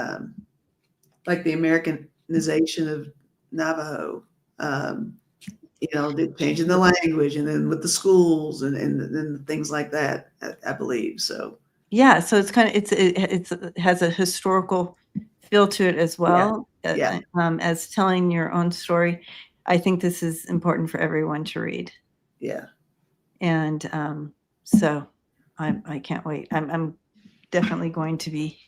like the Americanization of Navajo, the changing the language, and then with the schools and things like that, I believe. So yeah, so it's kind of it has a historical feel to it as well. As telling your own story. I think this is important for everyone to read. Yeah. And so I can't wait. I'm definitely going to be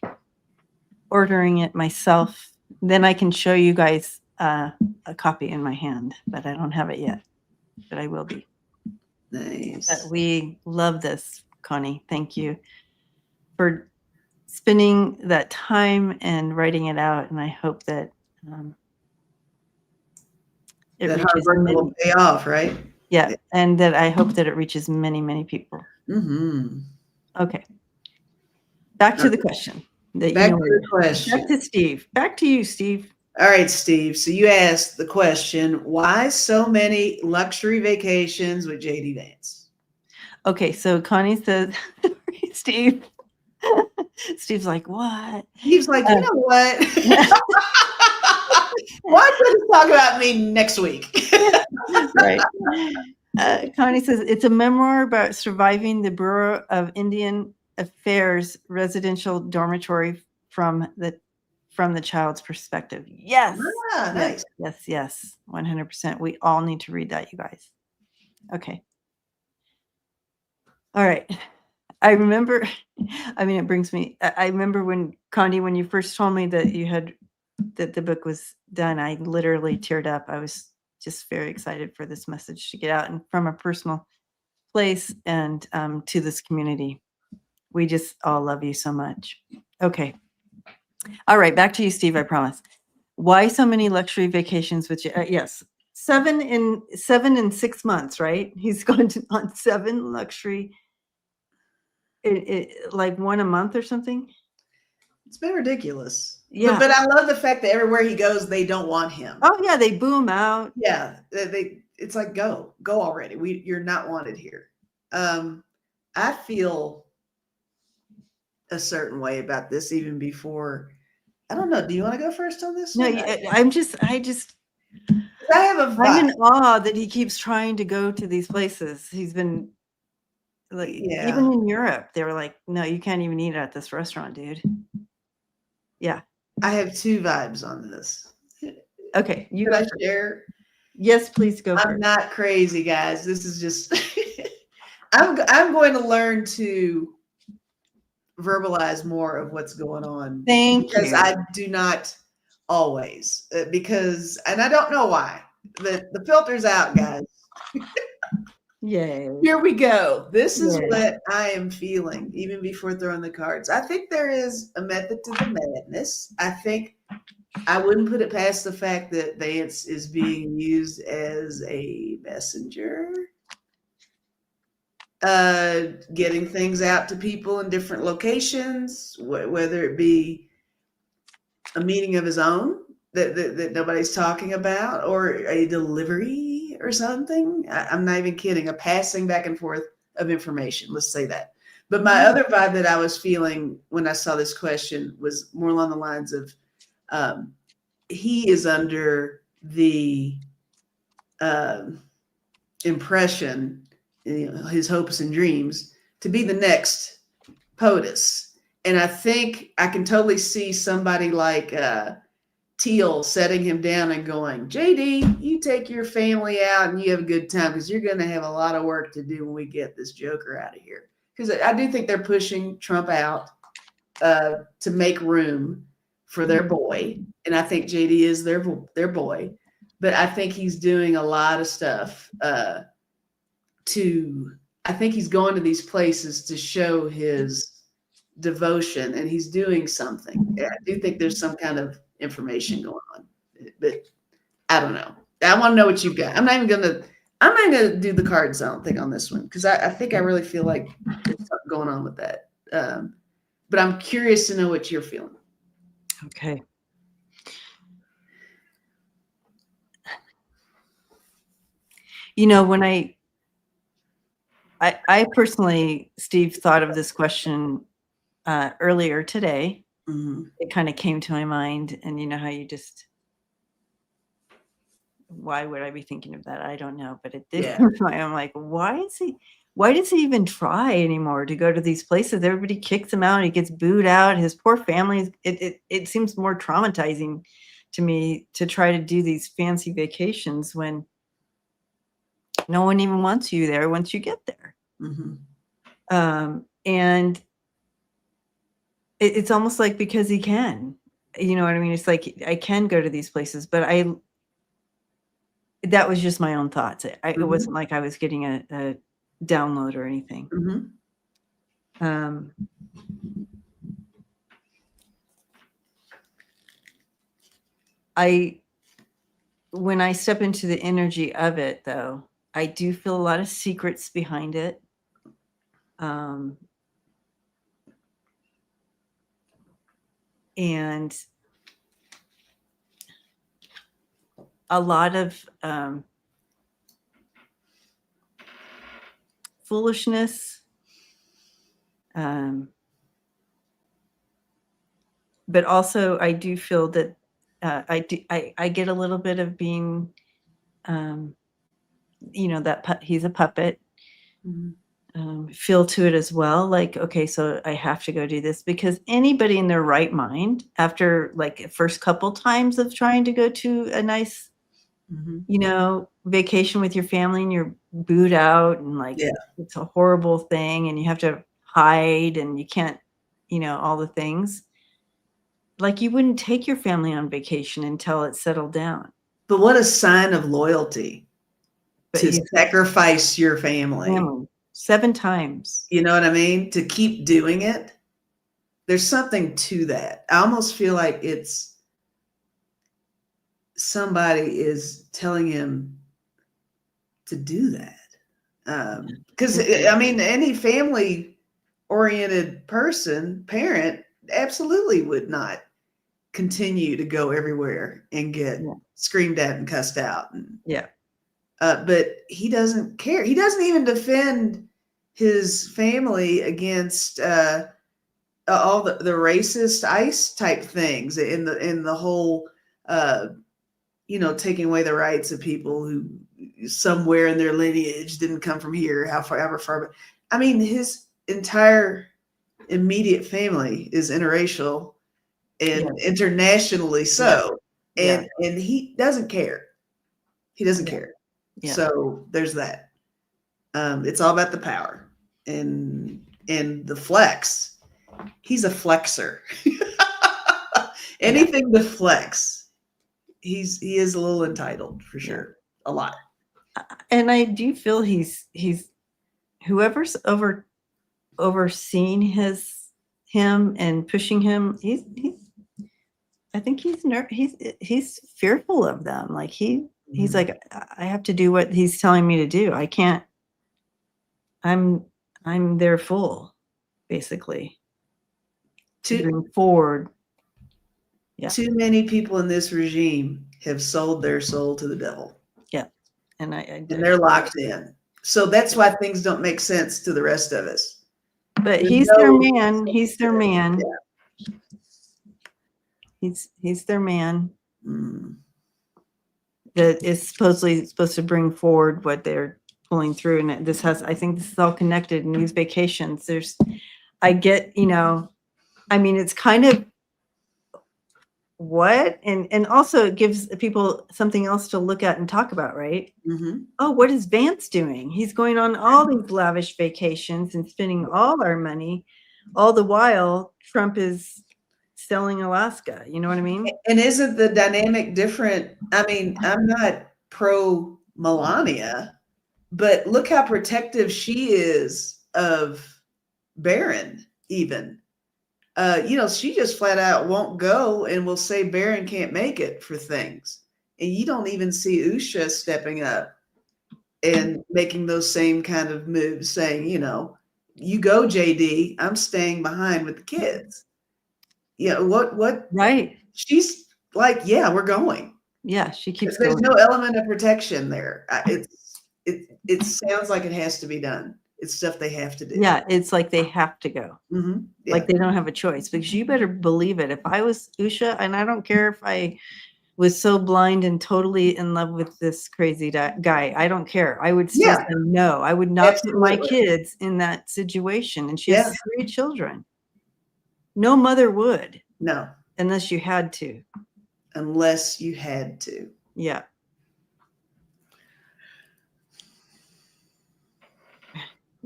ordering it myself. Then I can show you guys a copy in my hand, but I don't have it yet. But I will be. Nice. But we love this, Connie. Thank you for spending that time and writing it out. And I hope that it That hard reaches work many, will pay off, right? yeah, and that I hope that it reaches many, many people. Mm-hmm. Okay. Back to the question. That Back you to know, the question. back to Steve. Back to you, Steve. All right, Steve. So you asked the question, why so many luxury vacations with JD Vance? Okay, so Connie says, Steve. Steve's like, what? Steve's like, you know what? Why don't you talk about me next week? Right. Connie says, it's a memoir about surviving the Bureau of Indian Affairs residential dormitory from the child's perspective. Yes. Ah, nice. Yes. 100%. We all need to read that, you guys. Okay. All right. I remember, it brings me, I remember when, Connie, when you first told me that that the book was done, I literally teared up. I was just very excited for this message to get out and from a personal place and to this community. We just all love you so much. Okay. All right. Back to you, Steve, I promise. Why so many luxury vacations with you? Yes. 7 in 6 months, right? He's gone on 7 luxury, like 1 a month or something. It's been ridiculous. Yeah. But I love the fact that everywhere he goes, they don't want him. Oh yeah, they boo him out. Yeah, it's like go already. You're not wanted here. I feel a certain way about this even before. I don't know. Do you want to go first on this? No, one? I have a vibe. I'm in awe that he keeps trying to go to these places. He's been like, even in Europe, they were like, no, you can't even eat at this restaurant, dude. Yeah. I have 2 vibes on this. Okay. You Can I share? Yes, please go. I'm not crazy, guys. This is just, I'm going to learn to verbalize more of what's going on. Thank you. Because I do not always, and I don't know why. The filter's out, guys. Yay. Here we go. This is what I am feeling, even before throwing the cards. I think there is a method to the madness. I think I wouldn't put it past the fact that Vance is being used as a messenger, getting things out to people in different locations, whether it be a meeting of his own that nobody's talking about, or a delivery or something. I'm not even kidding. A passing back and forth of information. Let's say that. But my other vibe that I was feeling when I saw this question was more along the lines of he is under the impression, his hopes and dreams, to be the next POTUS. And I think I can totally see somebody like Teal setting him down and going, JD, you take your family out and you have a good time because you're going to have a lot of work to do when we get this joker out of here. Because I do think they're pushing Trump out to make room for their boy. And I think JD is their boy. But I think he's doing a lot of stuff I think he's going to these places to show his devotion, and he's doing something. I do think there's some kind of information going on, but I don't know. I want to know what you've got. I'm not even gonna do the cards, I don't think, on this one, because I think I really feel like there's something going on with that. But I'm curious to know what you're feeling. Okay. You know, when I personally, Steve, thought of this question earlier today. Mm-hmm. It kind of came to my mind, and you know how you just, why would I be thinking of that? I don't know, but it did. Yeah. I'm like, why does he even try anymore to go to these places? Everybody kicks him out. He gets booed out. His poor family. It seems more traumatizing to me to try to do these fancy vacations when No one even wants you there once you get there. And it's almost like because he can, you know what I mean? It's like I can go to these places, but that was just my own thoughts. It wasn't like I was getting a download or anything. When I step into the energy of it, though, I do feel a lot of secrets behind it. And a lot of foolishness. But also I do feel that I get a little bit of being, you know, that he's a puppet. Feel to it as well. Like, okay, so I have to go do this, because anybody in their right mind, after like first couple times of trying to go to a nice, you know, vacation with your family, and you're booed out and like, it's a horrible thing, and you have to hide and you can't, you know, all the things. Like, you wouldn't take your family on vacation until it settled down. But what a sign of loyalty to sacrifice your family 7 times. You know what I mean? To keep doing it. There's something to that. I almost feel like it's somebody is telling him to do that. Because I mean, any family oriented parent absolutely would not continue to go everywhere and get screamed at and cussed out. And, but he doesn't care. He doesn't even defend his family against all the racist ICE type things in the whole, you know, taking away the rights of people who somewhere in their lineage didn't come from here, however far. But I mean, his entire immediate family is interracial and internationally so, and he doesn't care. He doesn't care. So there's that. It's all about the power and the flex. He's a flexer. Anything to flex. He is a little entitled for sure. A lot. And I do feel he's whoever's overseeing him and pushing him, I think he's fearful of them. Like he's like, I have to do what he's telling me to do. I can't. I'm their fool, basically. To bring forward. Too many people in this regime have sold their soul to the devil. And they're locked in. So that's why things don't make sense to the rest of us. But he's their man. He's their man. He's their man. That is supposedly supposed to bring forward what they're pulling through. And I think this is all connected in these vacations. I get, you know, I mean, it's kind of what, and also it gives people something else to look at and talk about, right? Oh, what is Vance doing? He's going on all these lavish vacations and spending all our money, all the while Trump is selling Alaska. You know what I mean? And isn't the dynamic different? I mean, I'm not pro Melania, but look how protective she is of Barron, even. You know, she just flat out won't go and will say Barron can't make it for things. And you don't even see Usha stepping up and making those same kind of moves, saying, you know, you go, JD, I'm staying behind with the kids. You know, what? Right. She's like, yeah, we're going. Yeah, she keeps There's going. no element of protection there. It sounds like it has to be done. It's stuff they have to do. Yeah, it's like they have to go. Like they don't have a choice, because you better believe it. If I was Usha, and I don't care if I was so blind and totally in love with this crazy guy, I don't care. I would still say no. I would not put my kids in that situation. And she has 3 children. No mother would. No. Unless you had to. Unless you had to. Yeah.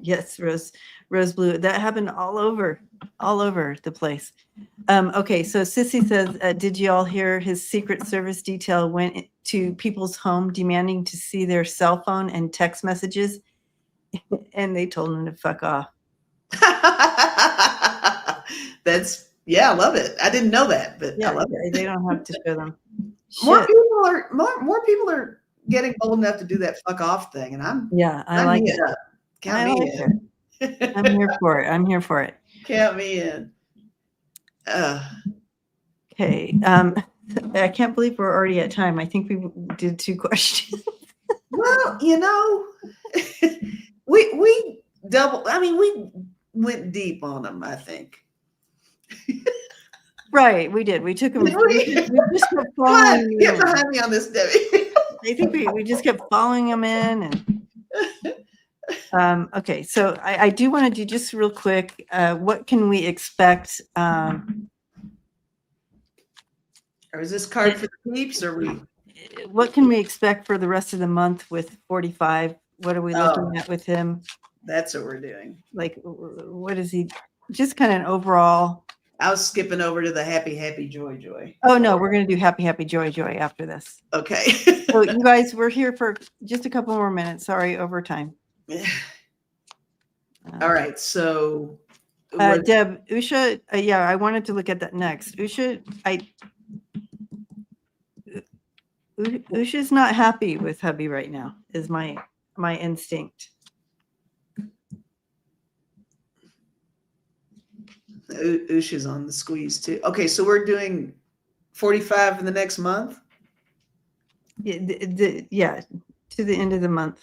Yes, Rose Blue. That happened all over the place. Okay, so Sissy says, did you all hear his Secret Service detail went to people's home demanding to see their cell phone and text messages, and they told them to fuck off. I love it. I didn't know that, but Yeah, I love it. they don't have to show them. More Shit. people are getting bold enough to do that fuck off thing, and I like it. up. Count I me like in. it. I'm here for it. I'm here for it. Count me in. Okay. I can't believe we're already at time. I think we did 2 questions. Well, we double. I mean, we went deep on them. I think. Right, we did. We took them. Did We just kept following Get them in. behind me on this, Debbie. I think we just kept following them in. And okay, so I do want to do just real quick. What can we expect? Or is this card for the peeps? Or we? What can we expect for the rest of the month with 45? What are we looking at with him? That's what we're doing. Like, what is he? Just kind of an overall. I was skipping over to the happy, happy, joy, joy. Oh no, we're gonna do happy, happy, joy, joy after this. Okay. So you guys, we're here for just a couple more minutes. Sorry, overtime. All right. So, Deb, Usha, yeah, I wanted to look at that next. Usha's not happy with hubby right now, is my instinct. Usha's on the squeeze too. Okay, so we're doing 45 in the next month. Yeah, to the end of the month.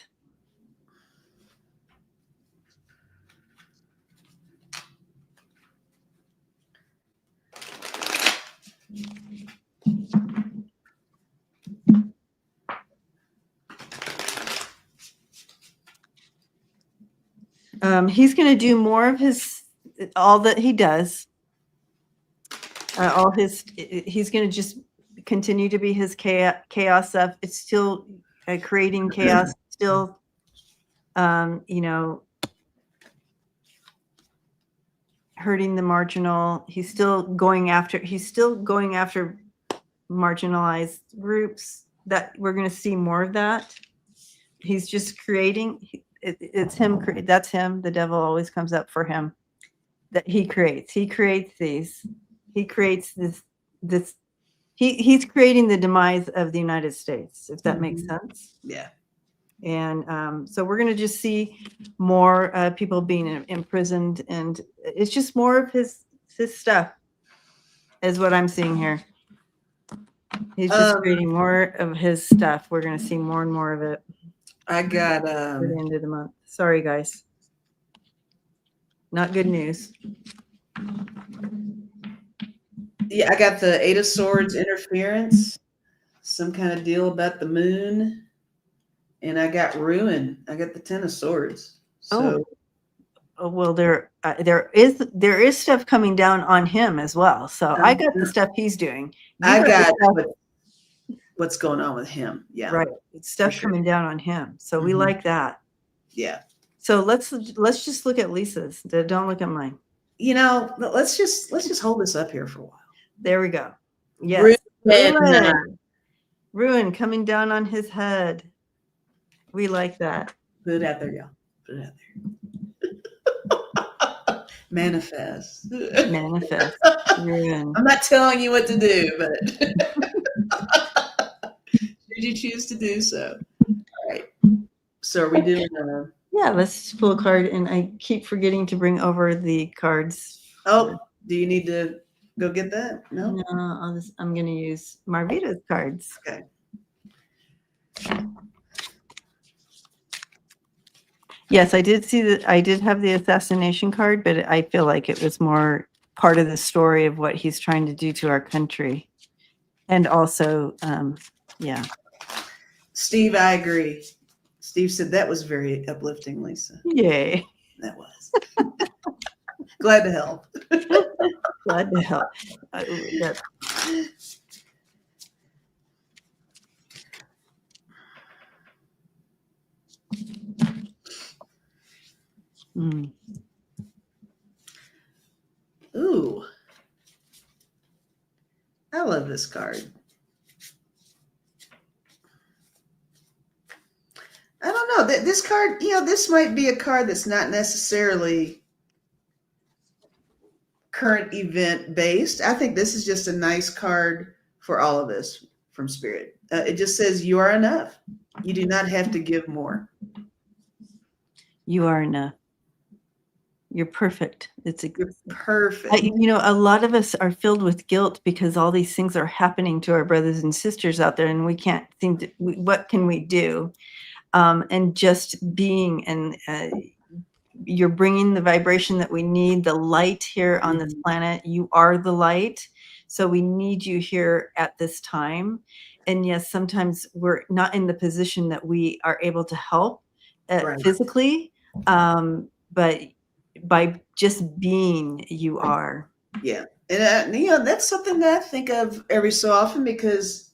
He's going to do more of all that he does. He's going to just continue to be his chaos stuff. It's still creating chaos, still, hurting the marginal. He's still going after marginalized groups. That we're going to see more of that. He's just creating. It's him. That's him. The devil always comes up for him. That he creates. He creates these. He creates this. He's creating the demise of the United States, if that makes sense. Yeah. And so we're going to just see more people being imprisoned, and it's just more of his stuff, is what I'm seeing here. He's just creating more of his stuff. We're going to see more and more of it. I got at the end of the month. Sorry, guys. Not good news. Yeah, I got the 8 of Swords interference, some kind of deal about the moon, and I got ruin. I got the 10 of Swords. So, well, there is stuff coming down on him as well. So I got the stuff he's doing. I got what's going on with him. Yeah, right. It's stuff coming down on him. So we like that. Yeah. So let's just look at Lisa's. Don't look at mine. Let's just hold this up here for a while. There we go. Yes. Ruin coming down on his head. We like that. Put it out there, y'all. Put it out there. Manifest. Ruin. I'm not telling you what to do, but should you choose to do so. All right. So are we doing yeah, let's pull a card, and I keep forgetting to bring over the cards. Oh, do you need to go get that? No. No, I'm going to use Marvita's cards. Okay. Yes, I did see that. I did have the assassination card, but I feel like it was more part of the story of what he's trying to do to our country. And also, yeah. Steve, I agree. Steve said that was very uplifting, Lisa. Yay. That was. Glad to help. Glad to help. Mm. Ooh, I love this card. I don't know. This card, this might be a card that's not necessarily current event based. I think this is just a nice card for all of us from Spirit. It just says you are enough. You do not have to give more. You are enough. You're perfect. You're perfect. A lot of us are filled with guilt because all these things are happening to our brothers and sisters out there, and we can't seem to. What can we do? And just being, and you're bringing the vibration that we need, the light here on this planet. You are the light, so we need you here at this time. And yes, sometimes we're not in the position that we are able to help Right. physically, but by just being, you are. Yeah. And, that's something that I think of every so often because,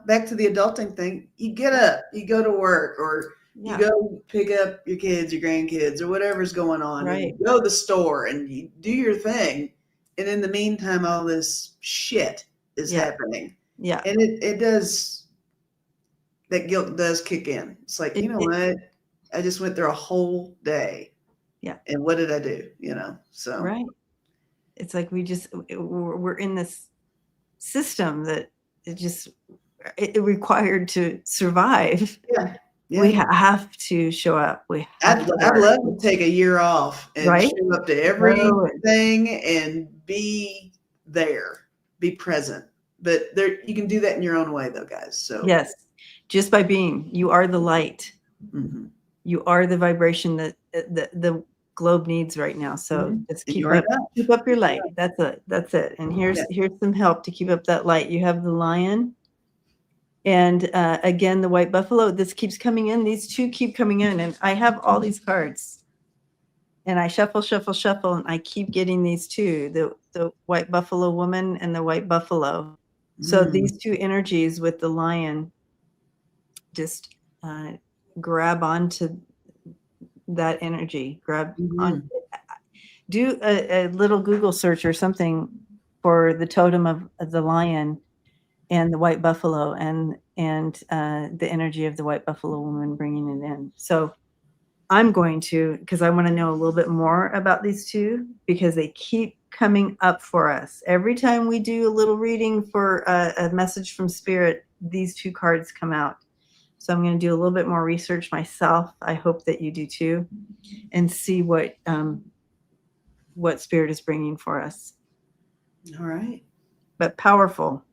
back to the adulting thing, you get up, you go to work, or you go pick up your kids, your grandkids, or whatever's going on. Right. And you go to the store and you do your thing. And in the meantime, all this shit is happening. Yeah. And it does, that guilt does kick in. It's like, what? I just went through a whole day. Yeah. And what did I do? So. Right. It's like we're in this system that it required to survive. Yeah. We have to show up. I'd love to take a year off and show up to everything and be there, be present. But you can do that in your own way, though, guys. So yes, just by being, you are the light. Mm-hmm. You are the vibration that the globe needs right now. So just keep up your light. That's it. And here's some help to keep up that light. You have the lion. And again, the white buffalo, this keeps coming in. These two keep coming in. And I have all these cards. And I shuffle, and I keep getting these two, the white buffalo woman and the white buffalo. So these two energies with the lion just grab onto that energy. Grab on. Do a little Google search or something for the totem of the lion and the white buffalo and the energy of the white buffalo woman bringing it in. So I'm going to, because I want to know a little bit more about these two, because they keep coming up for us. Every time we do a little reading for a message from Spirit, these two cards come out. So I'm going to do a little bit more research myself. I hope that you do too, and see what Spirit is bringing for us. All right. But powerful.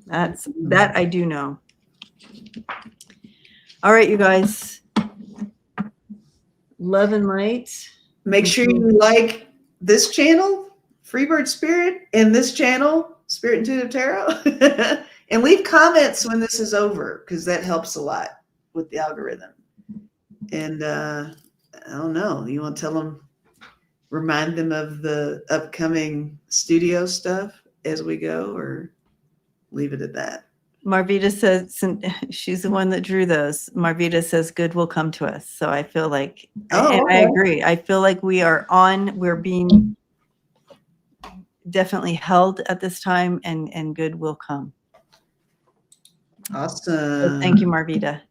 That I do know. All right, you guys. Love and light. Make sure you like this channel, Freebird Spirit, and this channel, Spirit Intuitive Tarot. And leave comments when this is over, because that helps a lot with the algorithm. And I don't know, you want to tell them, remind them of the upcoming studio stuff as we go, or leave it at that? Marvita says, she's the one that drew those. Marvita says, good will come to us. So I feel like, I agree. I feel like we're being definitely held at this time, and good will come. Awesome. So thank you, Marvita.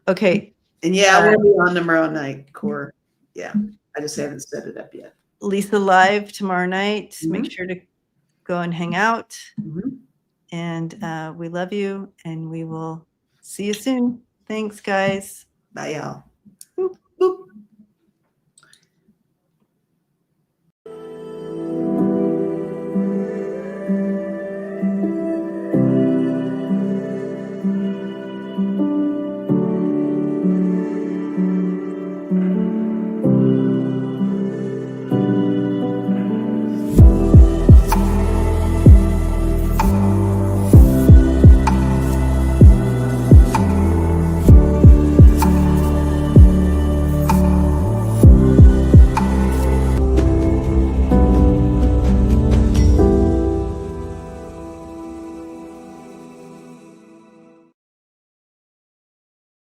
Okay. And I will be on tomorrow night, Core. Yeah. I just haven't set it up yet. Lisa live tomorrow night. Make sure to go and hang out. And we love you, and we will see you soon. Thanks, guys. Bye, y'all.